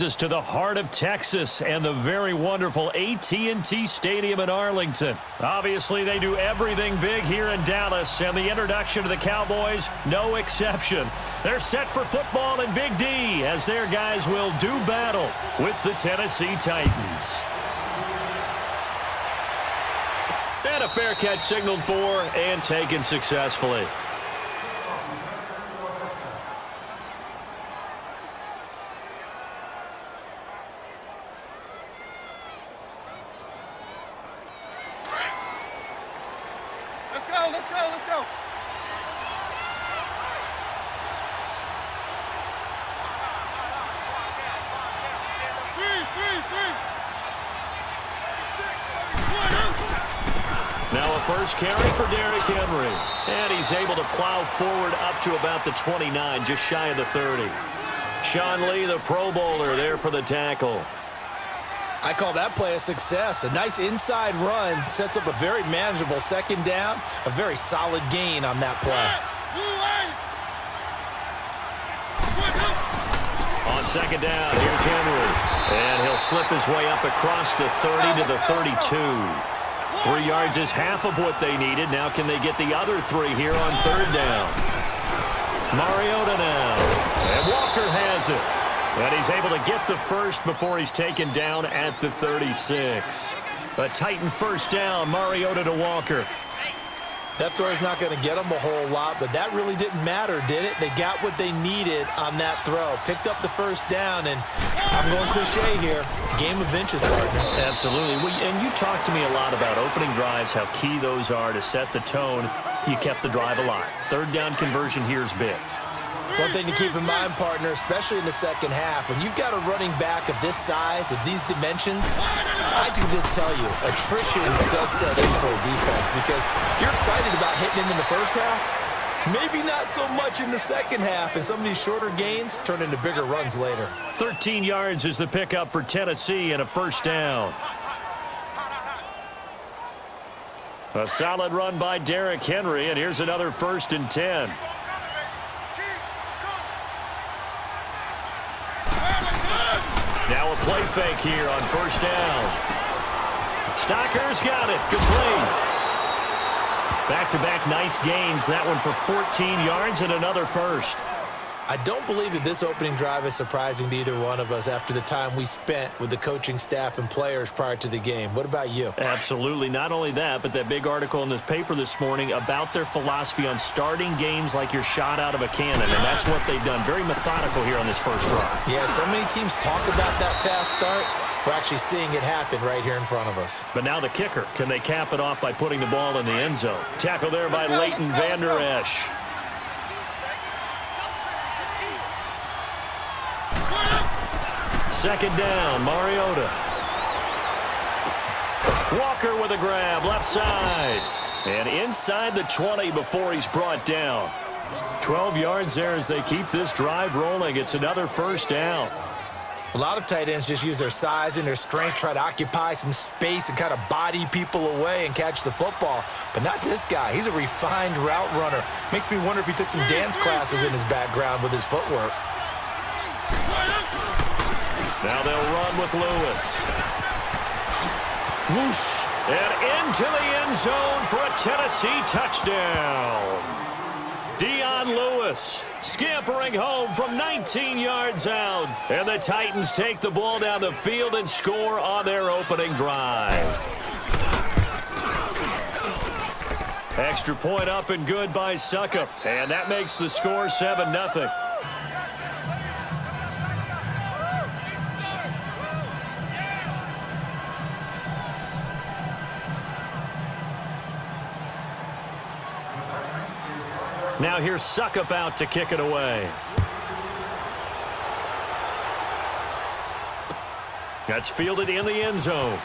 Us to the heart of Texas and the very wonderful AT&T Stadium in Arlington. Obviously, they do everything big here in Dallas, and the introduction to the Cowboys, no exception. They're set for football in Big D as their guys will do battle with the Tennessee Titans. And a fair catch signaled for and taken successfully. Let's go. Now a first carry for Derrick Henry. And he's able to plow forward up to about the 29, just shy of the 30. Sean Lee, the Pro Bowler, there for the tackle. I call that play a success. A nice inside run sets up a very manageable second down. A very solid gain on that play. On second down, here's Henry. And he'll slip his way up across the 30 to the 32. 3 yards is half of what they needed. Now can they get the other 3 here on third down? Mariota now. And Walker has it. And he's able to get the first before he's taken down at the 36. A Titan first down, Mariota to Walker. That throw is not going to get them a whole lot, but that really didn't matter, did it? They got what they needed on that throw. Picked up the first down, and I'm going cliche here. Game of inches, partner. Absolutely. And you talked to me a lot about opening drives, how key those are to set the tone. You kept the drive alive. Third down conversion here is big. One thing to keep in mind, partner, especially in the second half, when you've got a running back of this size, of these dimensions, I can just tell you, attrition does set in for a defense because you're excited about hitting him in the first half, maybe not so much in the second half, and some of these shorter gains turn into bigger runs later. 13 yards is the pickup for Tennessee and a first down. A solid run by Derrick Henry, and here's another 1st and 10. Now a play fake here on first down. Stocker's got it. Complete. Back-to-back nice gains. That one for 14 yards and another first. I don't believe that this opening drive is surprising to either one of us after the time we spent with the coaching staff and players prior to the game. What about you? Absolutely. Not only that, but that big article in the paper this morning about their philosophy on starting games like you're shot out of a cannon, and that's what they've done. Very methodical here on this first drive. Yeah, so many teams talk about that fast start. We're actually seeing it happen right here in front of us. But now the kicker. Can they cap it off by putting the ball in the end zone? Tackle there by Leighton Vander Esch. Second down, Mariota. Walker with a grab, left side. And inside the 20 before he's brought down. 12 yards there as they keep this drive rolling. It's another first down. A lot of tight ends just use their size and their strength, try to occupy some space and kind of body people away and catch the football. But not this guy. He's a refined route runner. Makes me wonder if he took some dance classes in his background with his footwork. Now they'll run with Lewis. Whoosh. And into the end zone for a Tennessee touchdown. Dion Lewis scampering home from 19 yards out. And the Titans take the ball down the field and score on their opening drive. Extra point up and good by Suckup. And that makes the score 7-0. Now here's Suckup out to kick it away. That's fielded in the end zone.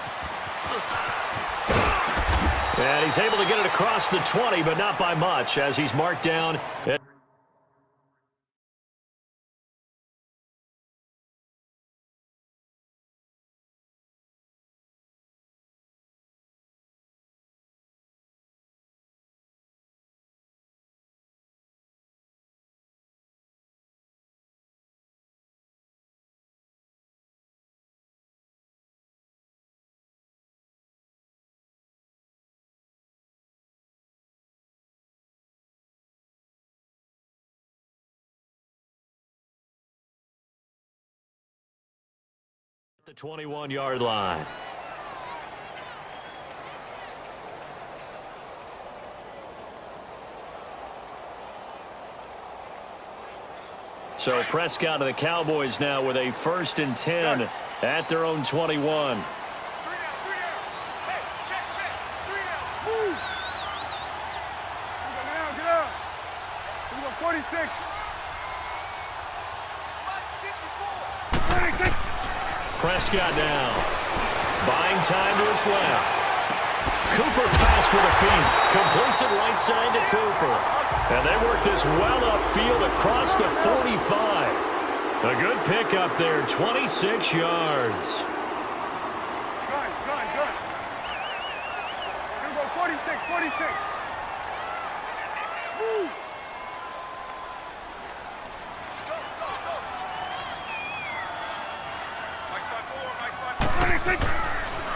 And he's able to get it across the 20, but not by much as he's marked down at The 21-yard line. So Prescott and the Cowboys now with a 1st and 10 at their own 21. Prescott down. Buying time to his left. Cooper fast with the feet. Completes it right side to Cooper. And they work this well upfield across the 45. A good pickup there, 26 yards. Good. Here we go, 46. Woo.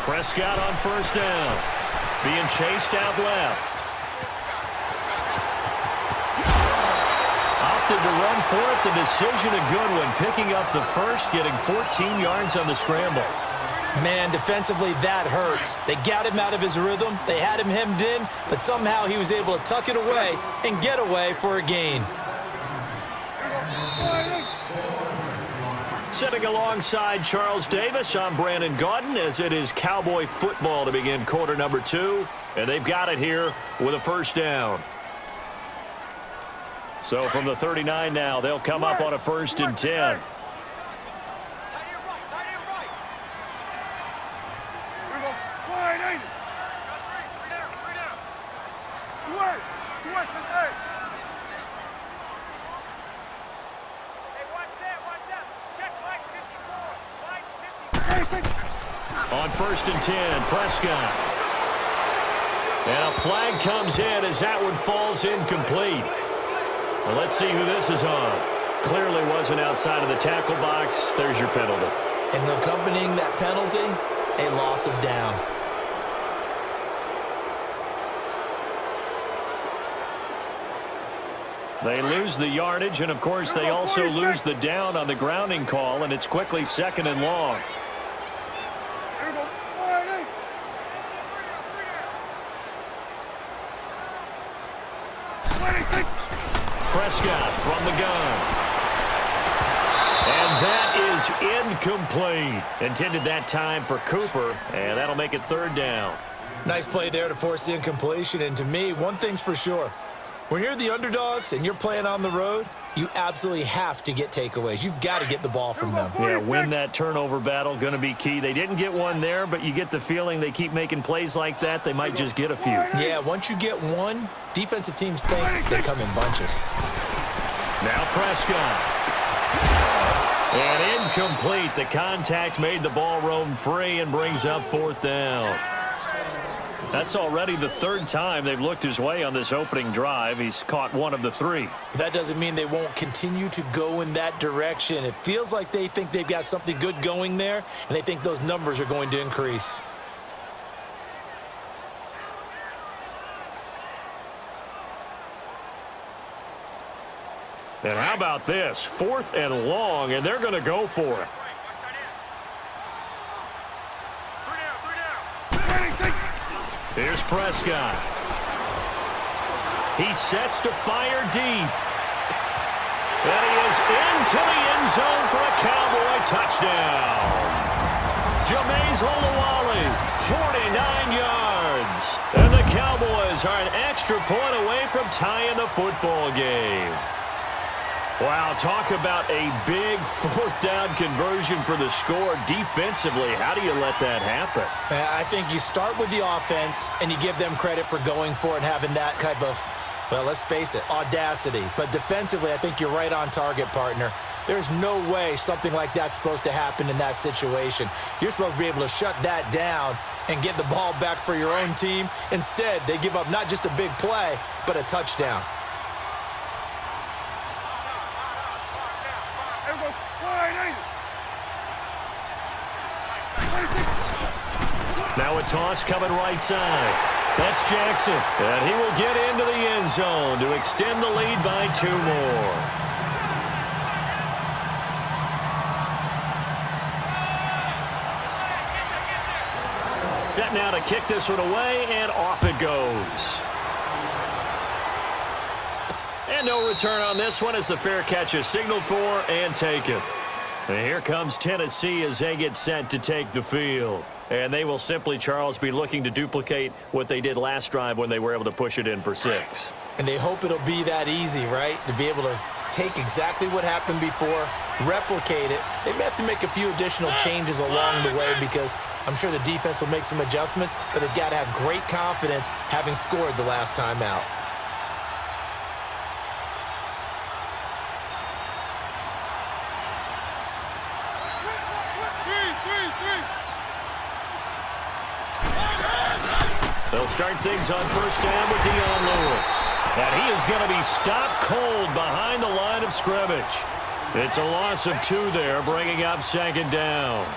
Prescott on 1st down. Being chased out left. Opted to run for it. The decision a good one. Picking up the 1st, getting 14 yards on the scramble. Man, defensively, that hurts. They got him out of his rhythm. They had him hemmed in, but somehow he was able to tuck it away and get away for a gain. Sitting alongside Charles Davis, I'm Brandon Gaudin, as it is Cowboy football to begin quarter number 2. And they've got it here with a 1st down. So from the 39 now, they'll come up on a 1st and 10. On 1st and 10, Prescott. And a flag comes in as that one falls incomplete. Well, let's see who this is on. Clearly wasn't outside of the tackle box. There's your penalty. And accompanying that penalty, a loss of down. They lose the yardage, and of course they also lose the down on the grounding call, and it's quickly 2nd and long. Prescott from the gun. And that is incomplete. Intended that time for Cooper, and that'll make it 3rd down. Nice play there to force the incompletion, and to me, one thing's for sure. When you're the underdogs and you're playing on the road, you absolutely have to get takeaways. You've got to get the ball from them. Yeah, win that turnover battle, going to be key. They didn't get one there, but you get the feeling they keep making plays like that, they might just get a few. Yeah, once you get one, defensive teams think they come in bunches. Now Prescott. And incomplete. The contact made the ball roam free and brings up 4th down. That's already the 3rd time they've looked his way on this opening drive. He's caught 1 of the 3. That doesn't mean they won't continue to go in that direction. It feels like they think they've got something good going there, and they think those numbers are going to increase. And how about this? 4th and long, and they're going to go for it. Here's Prescott. He sets to fire deep. And he is into the end zone for a Cowboy touchdown. Jameis Olawale, 49 yards. And the Cowboys are an extra point away from tying the football game. Wow, talk about a big 4th down conversion for the score. Defensively, how do you let that happen? I think you start with the offense, and you give them credit for going for it and having that type of, well, let's face it, audacity. But defensively, I think you're right on target, partner. There's no way something like that's supposed to happen in that situation. You're supposed to be able to shut that down and get the ball back for your own team. Instead, they give up not just a big play, but a touchdown. Now a toss coming right side. That's Jackson. And he will get into the end zone to extend the lead by 2 more. Set now to kick this one away, and off it goes. And no return on this one as the fair catch is signaled for and taken. And here comes Tennessee as they get set to take the field. And they will simply, Charles, be looking to duplicate what they did last drive when they were able to push it in for 6. And they hope it'll be that easy, right? To be able to take exactly what happened before, replicate it. They may have to make a few additional changes along the way because I'm sure the defense will make some adjustments, but they've got to have great confidence having scored the last time out. They'll start things on first down with Dion Lewis. And he is going to be stopped cold behind the line of scrimmage. It's a loss of 2 there, bringing up second down.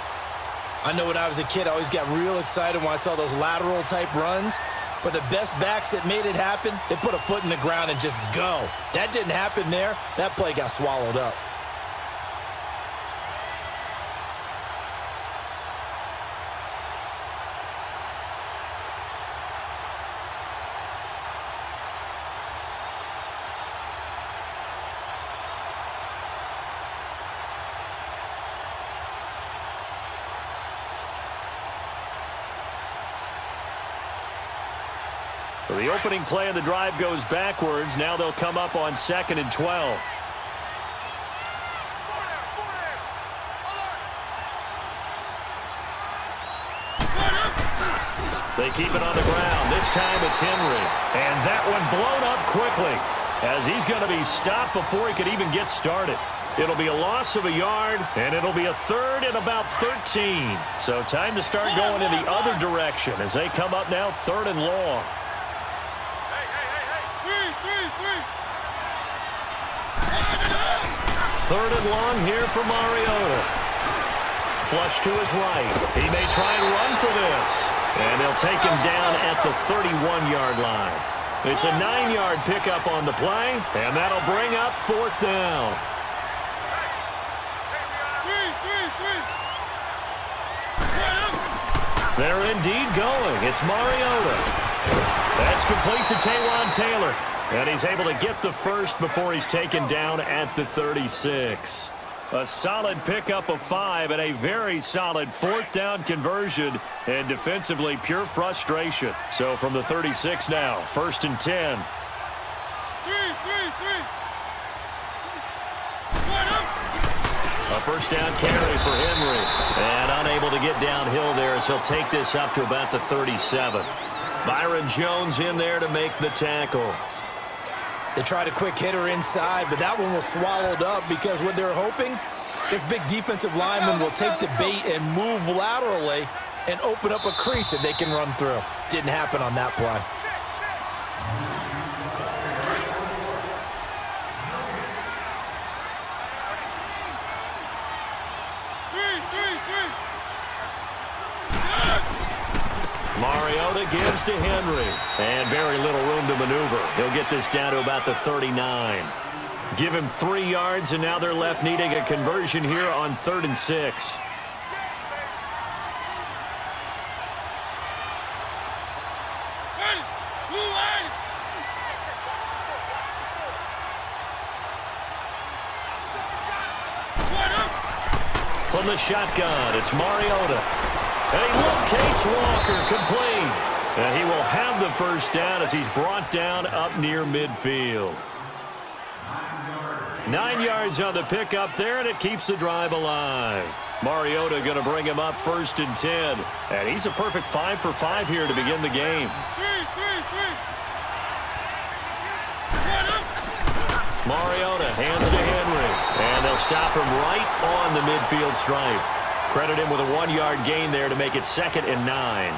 I know when I was a kid, I always got real excited when I saw those lateral-type runs. But the best backs that made it happen, they put a foot in the ground and just go. That didn't happen there. That play got swallowed up. So the opening play of the drive goes backwards. Now they'll come up on 2nd and 12. They keep it on the ground. This time it's Henry. And that one blown up quickly as he's going to be stopped before he could even get started. It'll be a loss of a yard, and it'll be a 3rd and about 13. So time to start going in the other direction as they come up now 3rd and long. Third and long here for Mariota. Flush to his right. He may try and run for this. And they'll take him down at the 31-yard line. It's a 9-yard pickup on the play, and that'll bring up 4th down. They're indeed going. It's Mariota. That's complete to Taywan Taylor. And he's able to get the first before he's taken down at the 36. A solid pickup of 5 and a very solid 4th down conversion. And defensively, pure frustration. So from the 36 now, 1st and 10. A first down carry for Henry. And unable to get downhill there as he'll take this up to about the 37. Byron Jones in there to make the tackle. They tried a quick hitter inside, but that one was swallowed up because what they're hoping, this big defensive lineman will take the bait and move laterally and open up a crease that they can run through. Didn't happen on that play. Mariota gives to Henry. And very little room to maneuver. He'll get this down to about the 39. Give him 3 yards, and now they're left needing a conversion here on 3rd and 6. From the shotgun, it's Mariota. And he locates Walker, complete. And he will have the first down as he's brought down up near midfield. 9 yards on the pickup there, and it keeps the drive alive. Mariota going to bring him up 1st and 10. And he's a perfect 5 for 5 here to begin the game. Mariota hands to Henry. And they'll stop him right on the midfield stripe. Credit him with a 1-yard gain there to make it 2nd and 9.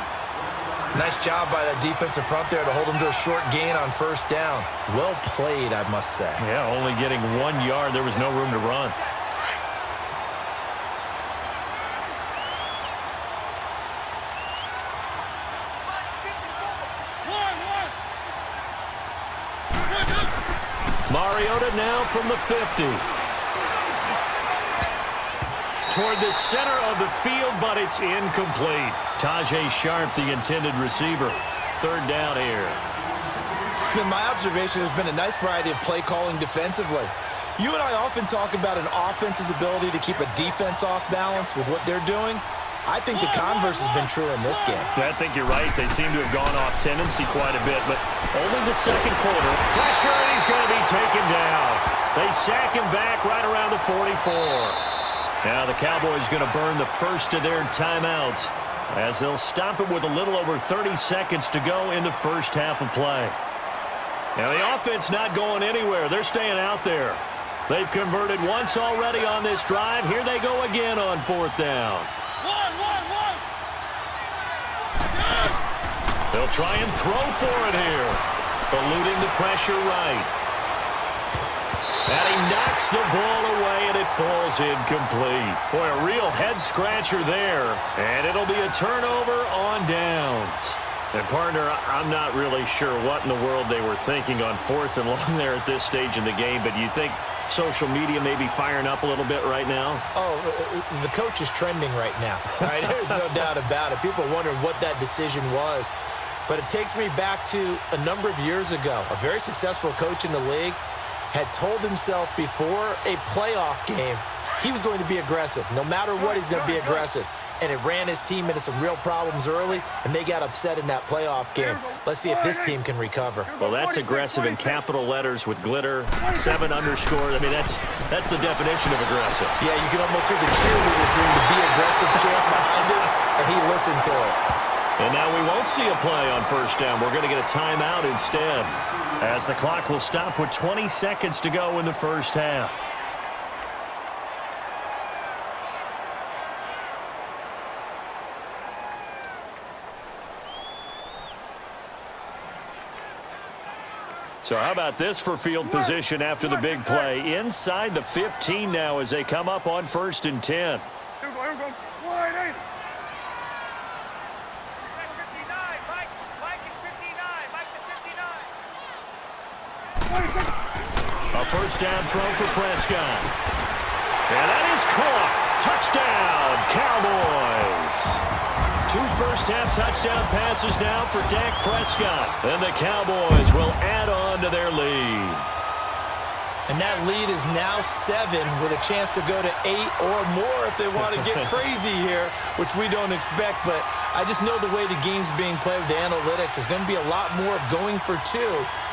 Nice job by that defensive front there to hold him to a short gain on 1st down. Well played, I must say. Yeah, only getting 1 yard. There was no room to run. Mariota now from the 50. toward the center of the field, but it's incomplete. Tajay Sharp, the intended receiver. Third down here. It's been my observation there's been a nice variety of play calling defensively. You and I often talk about an offense's ability to keep a defense off balance with what they're doing. I think the converse has been true in this game. I think you're right. They seem to have gone off tendency quite a bit, but only the second quarter. Pressure, and he's going to be taken down. They sack him back right around the 44. Now the Cowboys going to burn the first of their timeouts as they'll stop it with a little over 30 seconds to go in the first half of play. Now the offense not going anywhere. They're staying out there. They've converted once already on this drive. Here they go again on fourth down. They'll try and throw for it here. Eluding the pressure right. And he knocks the ball away, and it falls incomplete. Boy, a real head-scratcher there. And it'll be a turnover on downs. And, partner, I'm not really sure what in the world they were thinking on fourth and long there at this stage in the game, but you think social media may be firing up a little bit right now? Oh, the coach is trending right now. All right, there's no doubt about it. People wondering what that decision was. But it takes me back to a number of years ago. A very successful coach in the league had told himself before a playoff game he was going to be aggressive. No matter what, he's going to be aggressive. And it ran his team into some real problems early, and they got upset in that playoff game. Let's see if this team can recover. Well, that's aggressive in capital letters with glitter, 7 underscore. I mean, that's the definition of aggressive. Yeah, you can almost hear the cheerleaders doing the be aggressive chant behind him, and he listened to it. And now we won't see a play on first down. We're going to get a timeout instead, as the clock will stop with 20 seconds to go in the first half. So how about this for field position after the big play? Inside the 15 now as they come up on 1st and 10. Here we go. Wide 80. A first down throw for Prescott. And that is caught. Touchdown, Cowboys. 2 first-half touchdown passes now for Dak Prescott. And the Cowboys will add on to their lead. And that lead is now 7 with a chance to go to 8 or more if they want to get crazy here, which we don't expect. But I just know the way the game's being played with the analytics, there's going to be a lot more of going for 2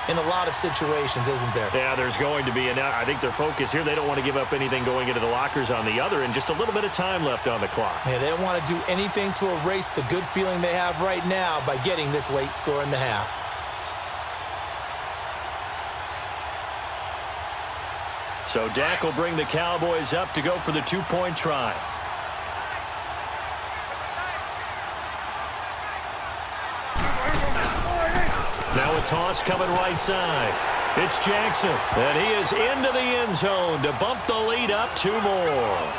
in a lot of situations, isn't there? Yeah, there's going to be. And I think their focus here, they don't want to give up anything going into the lockers on the other, and just a little bit of time left on the clock. Yeah, they don't want to do anything to erase the good feeling they have right now by getting this late score in the half. So Dak will bring the Cowboys up to go for the 2-point try. Now a toss coming right side. It's Jackson, and he is into the end zone to bump the lead up 2 more.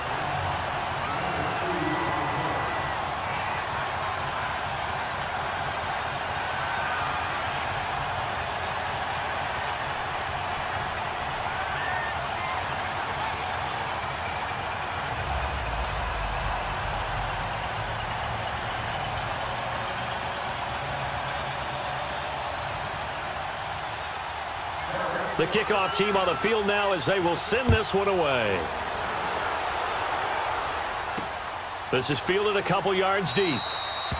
The kickoff team on the field now as they will send this one away. This is fielded a couple yards deep.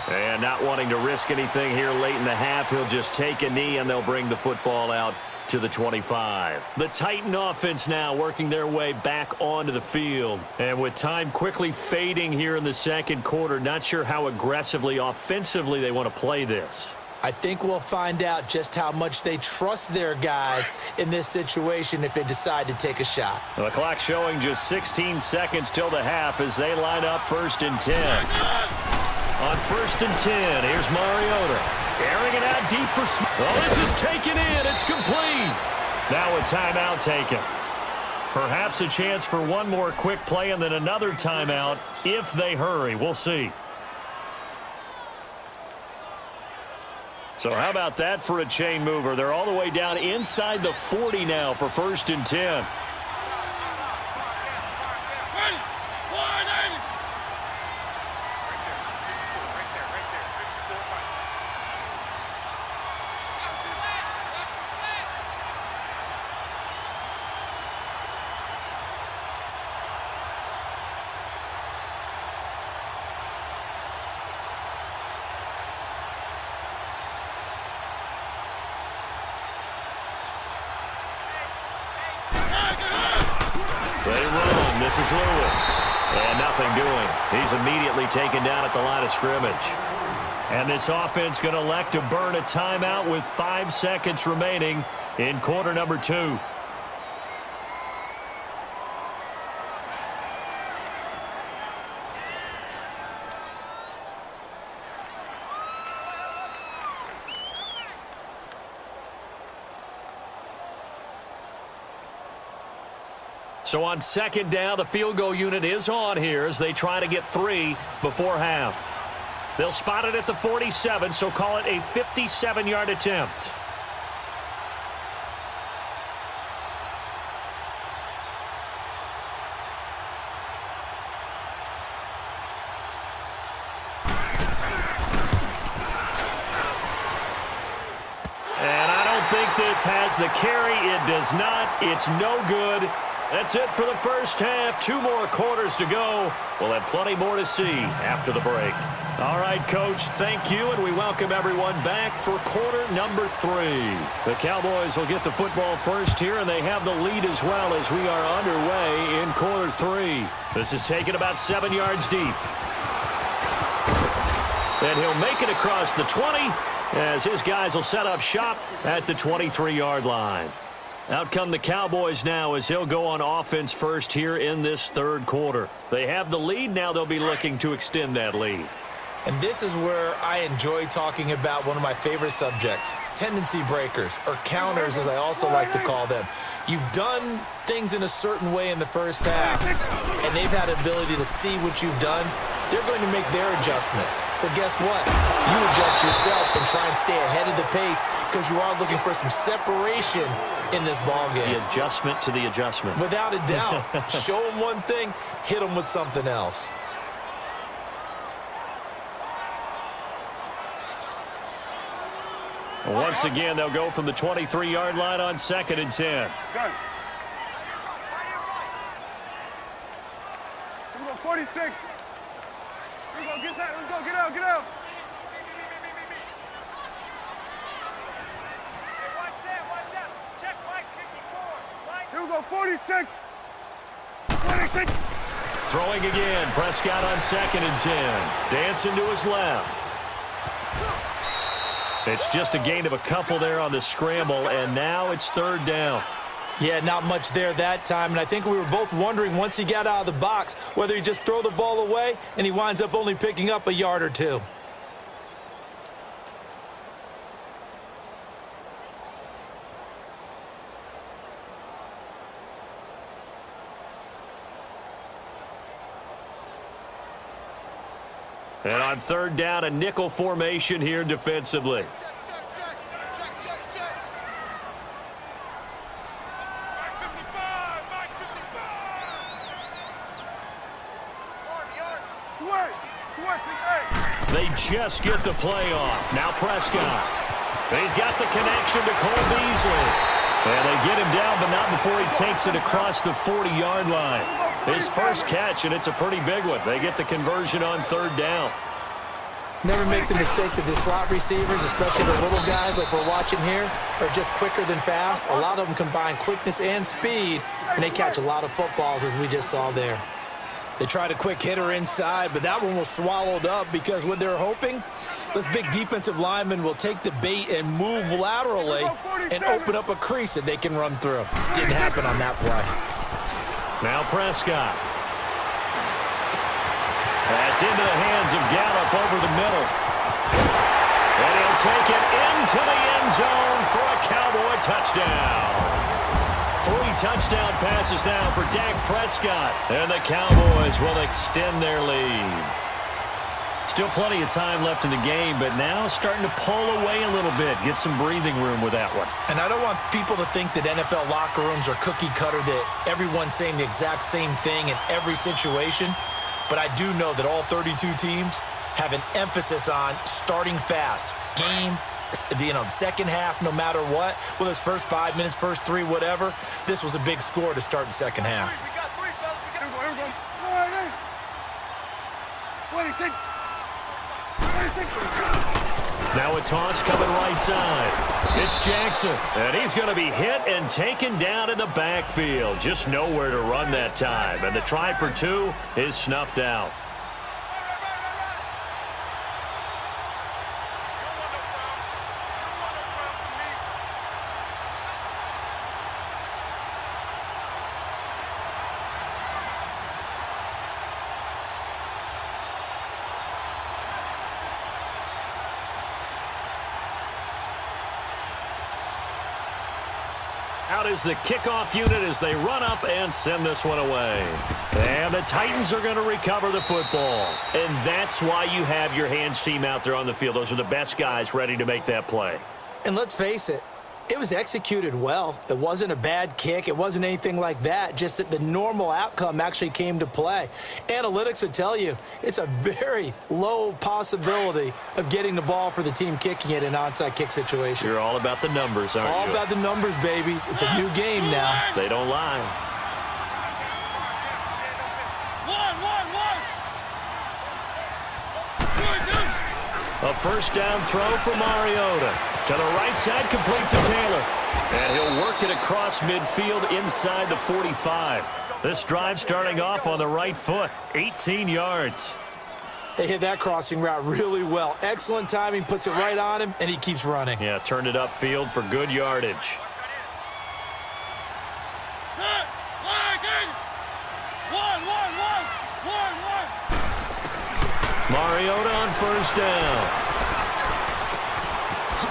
And not wanting to risk anything here late in the half, he'll just take a knee and they'll bring the football out to the 25. The Titan offense now working their way back onto the field. And with time quickly fading here in the second quarter, not sure how aggressively, offensively they want to play this. I think we'll find out just how much they trust their guys in this situation if they decide to take a shot. The clock showing just 16 seconds till the half as they line up 1st and 10. On 1st and 10, here's Mariota. Airing it out deep for Smith. Oh, this is taken in. It's complete. Now a timeout taken. Perhaps a chance for one more quick play and then another timeout if they hurry. We'll see. So how about that for a chain mover? They're all the way down inside the 40 now for 1st and 10. is Lewis. And nothing doing. He's immediately taken down at the line of scrimmage. And this offense going to elect to burn a timeout with 5 seconds remaining in quarter number 2. So on second down, the field goal unit is on here as they try to get 3 before half. They'll spot it at the 47, so call it a 57-yard attempt. And I don't think this has the carry. It does not. It's no good. That's it for the first half. 2 more quarters to go. We'll have plenty more to see after the break. All right, Coach, thank you, and we welcome everyone back for quarter number 3. The Cowboys will get the football first here, and they have the lead as well as we are underway in quarter 3. This is taken about 7 yards deep. And he'll make it across the 20 as his guys will set up shop at the 23-yard line. Out come the Cowboys now as he'll go on offense first here in this third quarter. They have the lead. Now they'll be looking to extend that lead. And this is where I enjoy talking about one of my favorite subjects, tendency breakers, or counters as I also like to call them. You've done things in a certain way in the first half, and they've had the ability to see what you've done. They're going to make their adjustments. So guess what? You adjust yourself and try and stay ahead of the pace because you are looking for some separation in this ball game. The adjustment to the adjustment. Without a doubt. Show them one thing, hit them with something else. Once again, they'll go from the 23-yard line on 2nd and 10. Go. Here we go, 46. Here we go, get that. Let's go, get out, get out. Hey, watch that. Check Mike 54. Here we go, 46. 46. Throwing again. Prescott on 2nd and 10. Dancing to his left. It's just a gain of a couple there on the scramble, and now it's 3rd down. Yeah, not much there that time, and I think we were both wondering once he got out of the box whether he just throw the ball away and he winds up only picking up a yard or 2. And on 3rd down, a nickel formation here defensively. Check. Mike 55. Switch, hey. They just get the play off. Now Prescott. He's got the connection to Cole Beasley. And they get him down, but not before he takes it across the 40-yard line. His first catch, and it's a pretty big one. They get the conversion on 3rd down. Never make the mistake that the slot receivers, especially the little guys like we're watching here, are just quicker than fast. A lot of them combine quickness and speed, and they catch a lot of footballs, as we just saw there. They tried a quick hitter inside, but that one was swallowed up because what they're hoping, those big defensive linemen will take the bait and move laterally and open up a crease that they can run through. Didn't happen on that play. Now Prescott. That's into the hands of Gallup over the middle. And he'll take it into the end zone for a Cowboy touchdown. 3 touchdown passes now for Dak Prescott. And the Cowboys will extend their lead. Still plenty of time left in the game, but now starting to pull away a little bit. Get some breathing room with that one. And I don't want people to think that NFL locker rooms are cookie cutter, that everyone's saying the exact same thing in every situation. But I do know that all 32 teams have an emphasis on starting fast. Game, the second half, no matter what. Whether it's first 5 minutes, first 3, whatever. This was a big score to start the second half. We got 3, fellas. Here we go. All right, hey. 26. 26. Now a toss coming right side. It's Jackson, and he's going to be hit and taken down in the backfield. Just nowhere to run that time, and the try for 2 is snuffed out. Out is the kickoff unit as they run up and send this one away. And the Titans are going to recover the football. And that's why you have your hands team out there on the field. Those are the best guys ready to make that play. And let's face it, it was executed well. It wasn't a bad kick. It wasn't anything like that, just that the normal outcome actually came to play. Analytics will tell you it's a very low possibility of getting the ball for the team kicking it in an onside kick situation. You're all about the numbers, aren't you? All about the numbers, baby. It's a new game now. They don't lie. A first down throw for Mariota. To the right side, complete to Taylor. And he'll work it across midfield inside the 45. This drive starting off on the right foot, 18 yards. They hit that crossing route really well. Excellent timing, puts it right on him, and he keeps running. Yeah, turned it upfield for good yardage. Mariota on first down.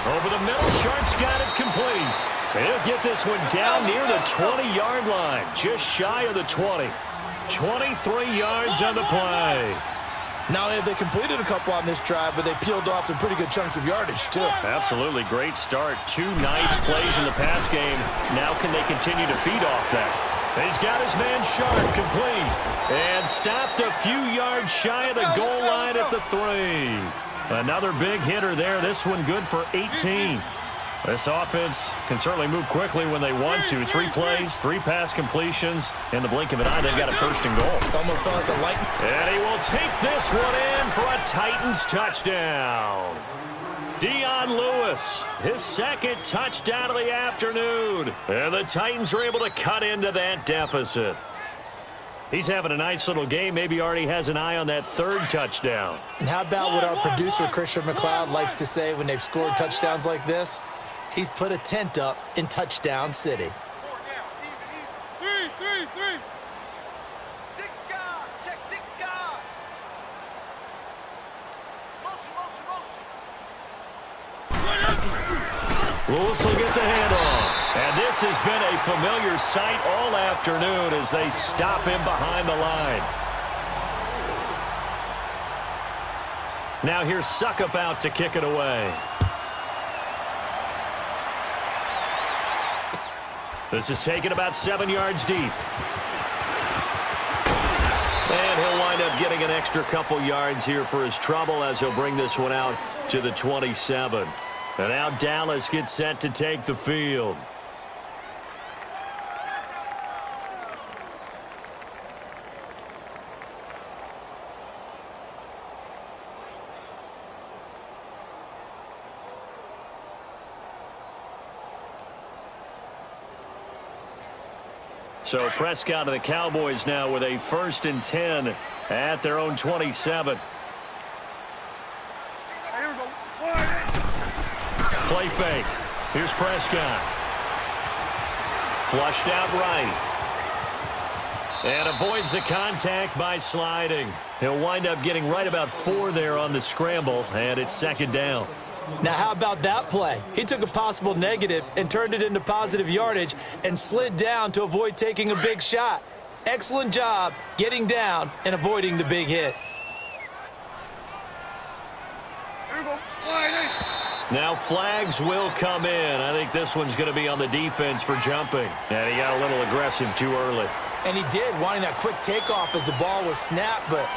Over the middle, Sharp's got it complete. He'll get this one down near the 20-yard line, just shy of the 20. 23 yards on the play. Not only have they completed a couple on this drive, but they peeled off some pretty good chunks of yardage, too. Absolutely great start. 2 nice plays in the pass game. Now can they continue to feed off that? He's got his man Sharp complete. And stopped a few yards shy of the goal line at the 3. Another big hitter there. This one good for 18. This offense can certainly move quickly when they want to. 3 plays, 3 pass completions. In the blink of an eye, they've got a first and goal. Almost felt like a light. And he will take this one in for a Titans touchdown. Dion Lewis, his second touchdown of the afternoon. And the Titans are able to cut into that deficit. He's having a nice little game. Maybe already has an eye on that 3rd touchdown. And how about what our producer, Christian McLeod, likes to say when they've scored touchdowns like this? He's put a tent up in Touchdown City. 3. Six guard. Check 6 guard. Motion. Lewis will get the handoff. And this has been a familiar sight all afternoon as they stop him behind the line. Now here's Suckup out to kick it away. This is taken about 7 yards deep. And he'll wind up getting an extra couple yards here for his trouble as he'll bring this one out to the 27. And now Dallas gets set to take the field. So Prescott and the Cowboys now with a 1st and 10 at their own 27. Here we go. Play fake. Here's Prescott. Flushed out right. And avoids the contact by sliding. He'll wind up getting right about 4 there on the scramble, and it's 2nd down. Now, how about that play? He took a possible negative and turned it into positive yardage and slid down to avoid taking a big shot. Excellent job getting down and avoiding the big hit. Here we go. Now flags will come in. I think this one's going to be on the defense for jumping. And he got a little aggressive too early. And he did, wanting that quick takeoff as the ball was snapped, but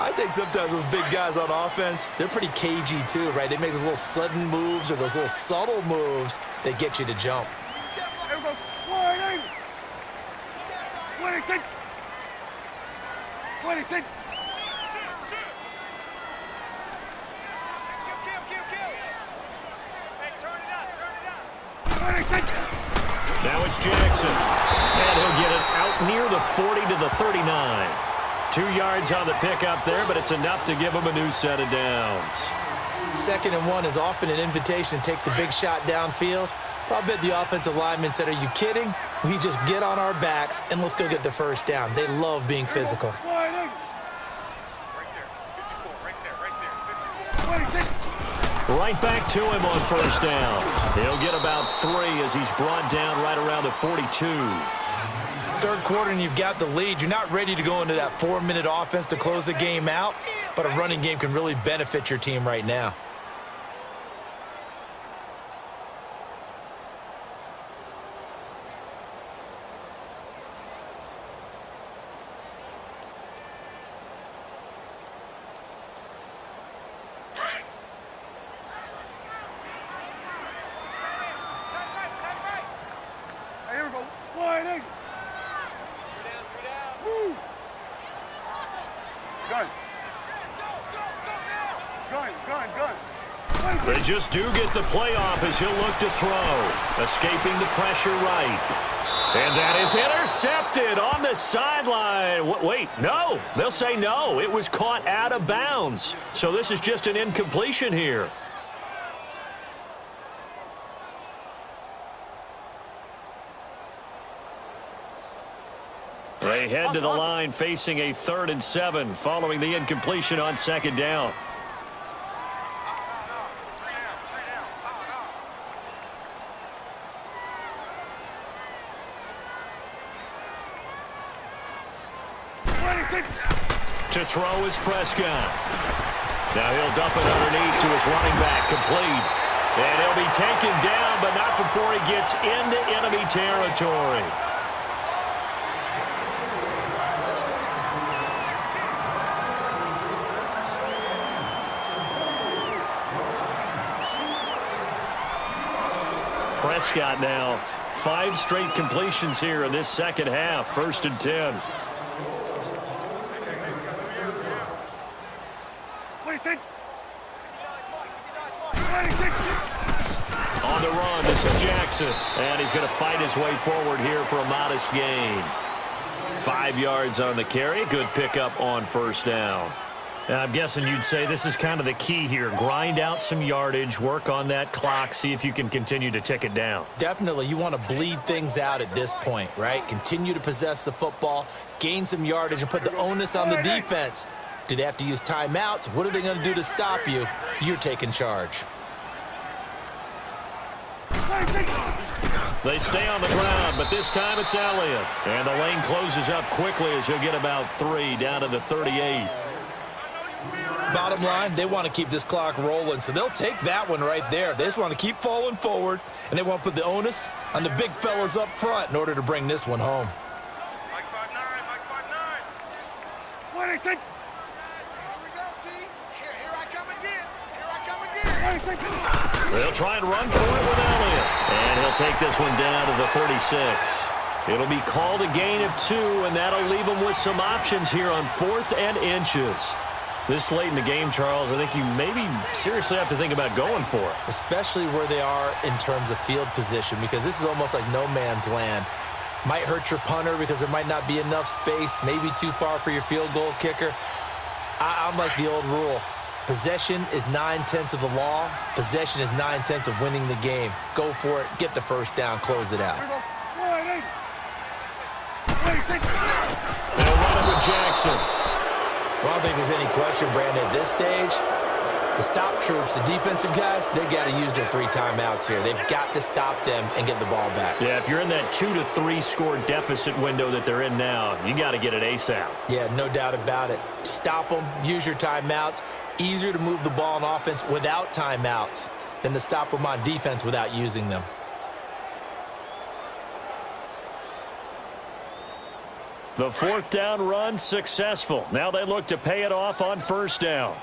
I think sometimes those big guys on offense, they're pretty cagey too, right? They make those little sudden moves or those little subtle moves that get you to jump. Here we go. 26. 26. Kill. Here's Jackson. And he'll get it out near the 40 to the 39. 2 yards on the pickup there, but it's enough to give him a new set of downs. 2nd and 1 is often an invitation to take the big shot downfield. I'll bet the offensive lineman said, are you kidding? We just get on our backs and let's go get the first down. They love being physical. Right there. 54, right there. 56. Right back to him on first down. He'll get about 3 as he's brought down right around the 42. 3rd quarter and you've got the lead. You're not ready to go into that 4-minute offense to close the game out, but a running game can really benefit your team right now. Hey, here we go. Wide eight. Woo. Gun. Gun. They just do get the playoff as he'll look to throw. Escaping the pressure right. And that is intercepted on the sideline. Wait, no. They'll say no. It was caught out of bounds. So this is just an incompletion here. They head to the line facing a 3rd and 7 following the incompletion on 2nd down. To throw is Prescott. Now he'll dump it underneath to his running back, complete. And he'll be taken down, but not before he gets into enemy territory. Prescott now, 5 straight completions here in this 2nd half, 1st and 10. On the run, this is Jackson. And he's going to fight his way forward here for a modest gain. 5 yards on the carry. Good pickup on 1st down. I'm guessing you'd say this is kind of the key here. Grind out some yardage, work on that clock, see if you can continue to tick it down. Definitely. You want to bleed things out at this point, right? Continue to possess the football, gain some yardage, and put the onus on the defense. Do they have to use timeouts? What are they going to do to stop you? You're taking charge. They stay on the ground, but this time it's Elliott. And the lane closes up quickly as he'll get about 3 down to the 38. Bottom line, they want to keep this clock rolling, so they'll take that one right there. They just want to keep falling forward, and they want to put the onus on the big fellas up front in order to bring this one home. Mike 5'9", Mike 5'9". What do you think? Here we go, D. Here I come again. They'll try and run for it with Elliott. And he'll take this one down to the 36. It'll be called a gain of 2, and that'll leave them with some options here on 4th and inches. This late in the game, Charles, I think you maybe seriously have to think about going for it. Especially where they are in terms of field position, because this is almost like no man's land. Might hurt your punter because there might not be enough space, maybe too far for your field goal kicker. I'm like the old rule. Possession is 9/10 of the law. Possession is 9/10 of winning the game. Go for it. Get the first down. Close it out. They'll run it with Jackson. Well, I don't think there's any question, Brandon, at this stage. The stop troops, the defensive guys, they got to use their 3 timeouts here. They've got to stop them and get the ball back. Yeah, if you're in that 2 to 3 score deficit window that they're in now, you got to get it ASAP. Yeah, no doubt about it. Stop them, use your timeouts. Easier to move the ball on offense without timeouts than to stop them on defense without using them. The 4th down run successful. Now they look to pay it off on 1st down.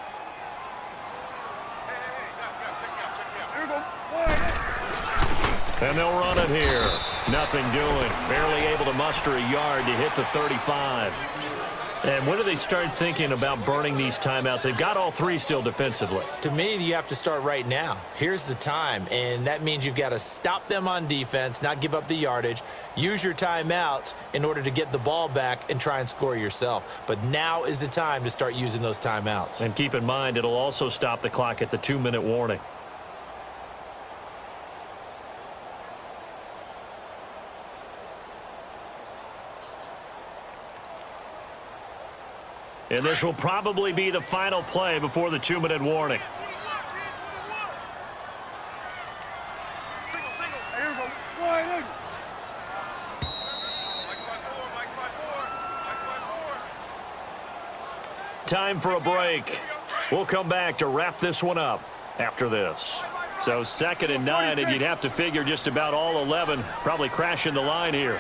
And they'll run it here. Nothing doing. Barely able to muster a yard to hit the 35. And when do they start thinking about burning these timeouts? They've got all three still defensively. To me, you have to start right now. Here's the time, and that means you've got to stop them on defense, not give up the yardage, use your timeouts in order to get the ball back and try and score yourself. But now is the time to start using those timeouts. And keep in mind, it'll also stop the clock at the 2-minute warning. And this will probably be the final play before the 2-minute warning. Single. Here we go. Wide in. Time for a break. We'll come back to wrap this one up after this. So 2nd and 9, and you'd have to figure just about all 11 probably crashing the line here.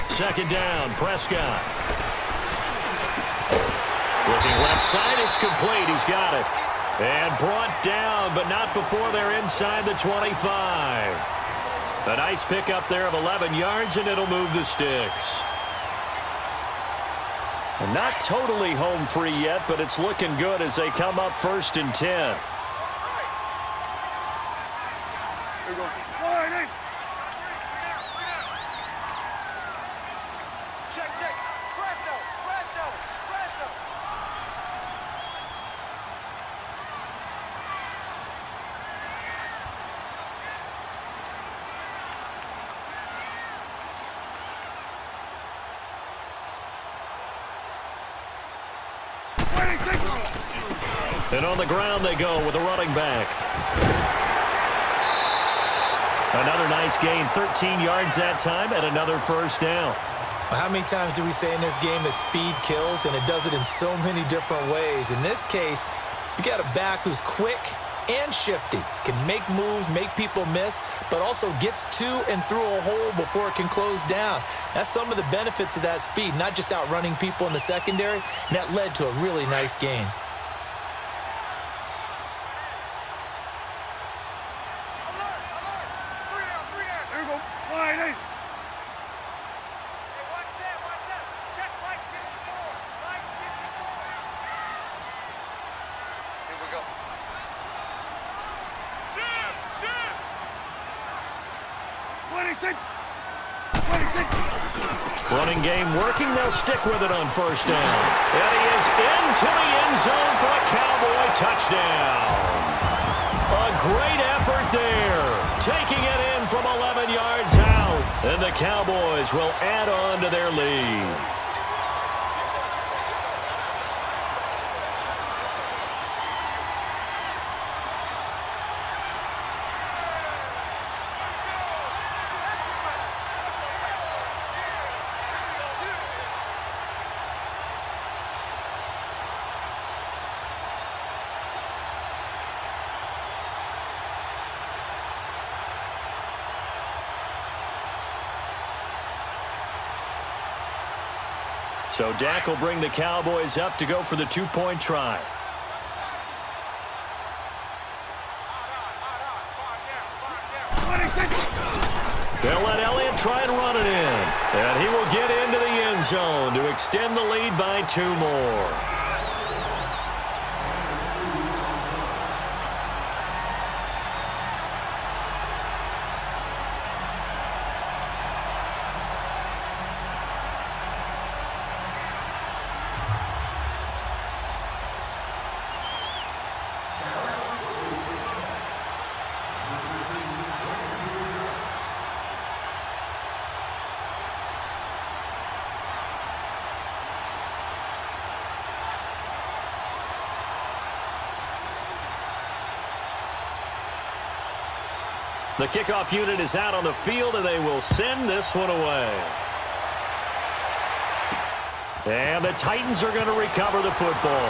Second down, Prescott. Looking left side, it's complete. He's got it. And brought down, but not before they're inside the 25. A nice pickup there of 11 yards, and it'll move the sticks. And not totally home free yet, but it's looking good as they come up 1st and 10. Here we go. Wide in. Check. Fresno. And on the ground they go with a running back. Another nice gain, 13 yards that time, and another 1st down. Well, how many times do we say in this game that speed kills, and it does it in so many different ways? In this case, you got a back who's quick and shifty, can make moves, make people miss, but also gets to and through a hole before it can close down. That's some of the benefits of that speed, not just outrunning people in the secondary, and that led to a really nice gain. Here we go. Wide in. Watch that. Check Mike 54. Mike 54. Here we go. Shoot! 26. Running game working. They'll stick with it on 1st down. And he is into the end zone for a Cowboy touchdown. A great effort there. Taking it in from 11 yards out. And the Cowboys will add on to their lead. So Dak will bring the Cowboys up to go for the 2-point try. They'll let Elliott try and run it in. And he will get into the end zone to extend the lead by 2 more. The kickoff unit is out on the field, and they will send this one away. And the Titans are going to recover the football.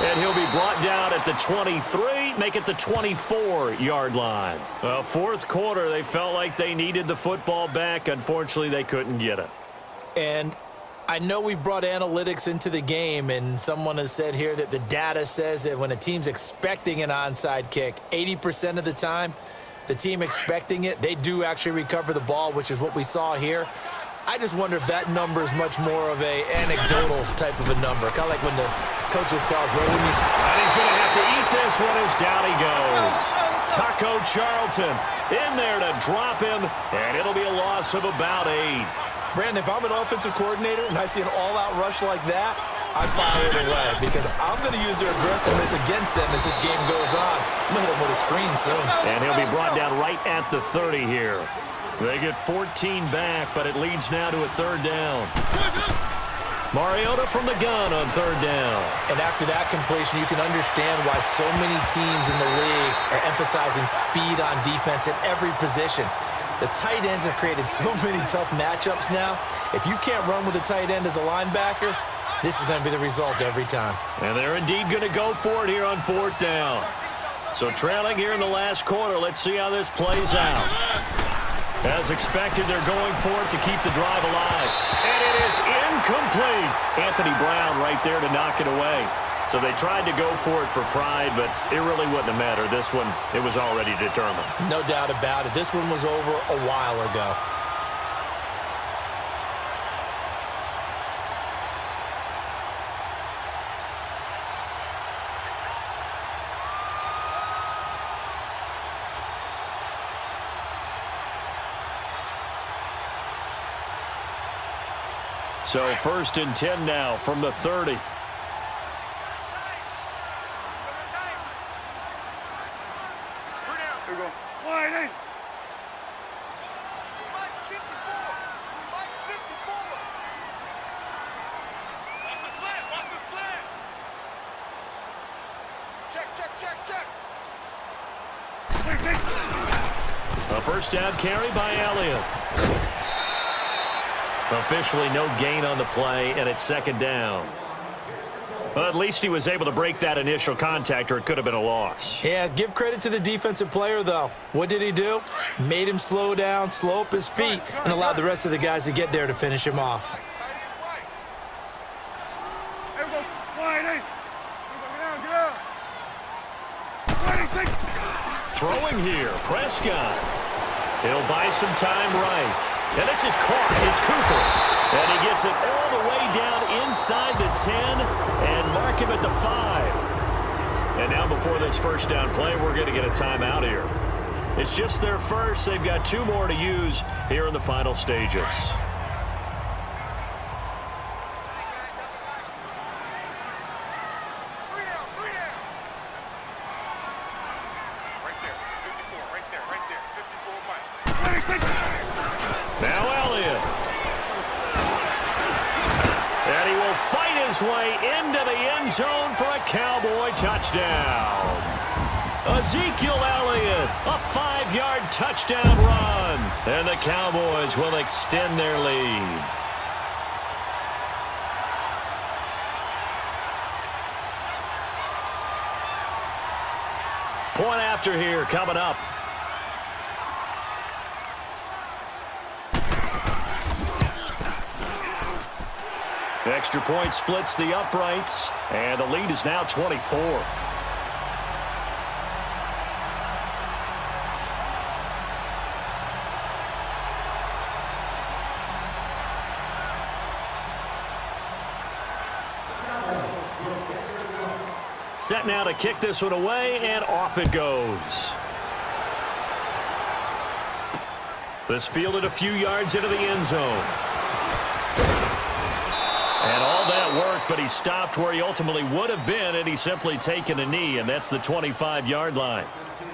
And he'll be brought down at the 23, make it the 24-yard line. Well, 4th quarter, they felt like they needed the football back. Unfortunately, they couldn't get it. And I know we've brought analytics into the game, and someone has said here that the data says that when a team's expecting an onside kick, 80% of the time, the team expecting it, they do actually recover the ball, which is what we saw here. I just wonder if that number is much more of a anecdotal type of a number, kind of like when the coaches tell us, well, when you... And he's going to have to eat this one as down he goes. Taco Charlton in there to drop him, and it'll be a loss of about 8. Brandon, if I'm an offensive coordinator and I see an all-out rush like that, I fire it away because I'm going to use their aggressiveness against them as this game goes on. I'm going to hit them with a screen soon. And he'll be brought down right at the 30 here. They get 14 back, but it leads now to a 3rd down. Mariota from the gun on 3rd down. And after that completion, you can understand why so many teams in the league are emphasizing speed on defense at every position. The tight ends have created so many tough matchups now. If you can't run with a tight end as a linebacker, this is going to be the result every time. And they're indeed going to go for it here on 4th down. So trailing here in the last quarter, let's see how this plays out. As expected, they're going for it to keep the drive alive. And it is incomplete. Anthony Brown right there to knock it away. So they tried to go for it for pride, but it really wouldn't have mattered. This one, it was already determined. No doubt about it. This one was over a while ago. So 1st and 10 now from the 30. Here we go. Wide eight. Mike 54. Mike 54. Watch the slant. Watch the slant. Check. A 1st down carry by Elliott. Officially no gain on the play, and it's 2nd down. Well, at least he was able to break that initial contact, or it could have been a loss. Yeah, give credit to the defensive player, though. What did he do? Made him slow down, slow up his feet, and allowed the rest of the guys to get there to finish him off. Here we go. Wide eight. Get out. Wide eight, 6. Throwing here, Prescott. He'll buy some time right. And this is caught. It's Cooper. And he gets it all the way down inside the 10 and mark him at the 5. And now before this 1st down play, we're going to get a timeout here. It's just their first. They've got 2 more to use here in the final stages. Now Elliott. And he will fight his way into the end zone for a Cowboy touchdown. Ezekiel Elliott, a 5-yard touchdown run. And the Cowboys will extend their lead. Point after here coming up. The extra point splits the uprights, and the lead is now 24. Set now to kick this one away, and off it goes. This fielded a few yards into the end zone. And all that work, but he stopped where he ultimately would have been, and he's simply taken a knee, and that's the 25-yard line.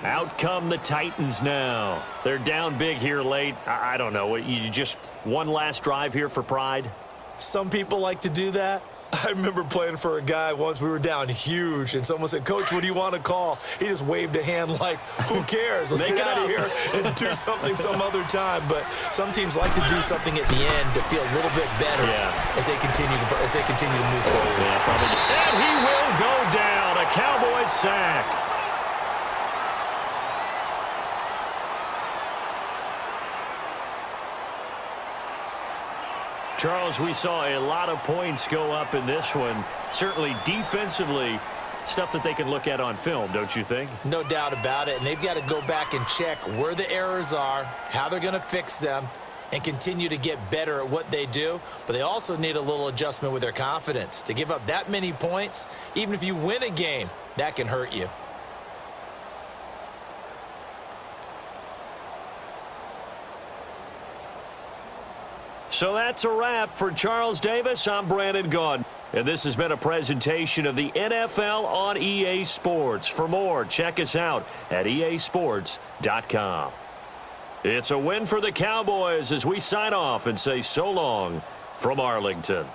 Out come the Titans now. They're down big here late. I don't know. You just one last drive here for pride? Some people like to do that. I remember playing for a guy once. We were down huge, and someone said, "Coach, what do you want to call?" He just waved a hand like, who cares? Let's get out of here and do something some other time. But some teams like to do something at the end to feel a little bit better as they continue to move forward. Yeah, probably. And he will go down. A Cowboys sack. Charles, we saw a lot of points go up in this one. Certainly defensively, Stuff that they can look at on film, don't you think? No doubt about it, and they've got to go back and check where the errors are, how they're going to fix them, and continue to get better at what they do. But they also need a little adjustment with their confidence. To give up that many points, even if you win a game, that can hurt you. So that's a wrap for Charles Davis. I'm Brandon Gaudin. And this has been a presentation of the NFL on EA Sports. For more, check us out at easports.com. It's a win for the Cowboys as we sign off and say so long from Arlington.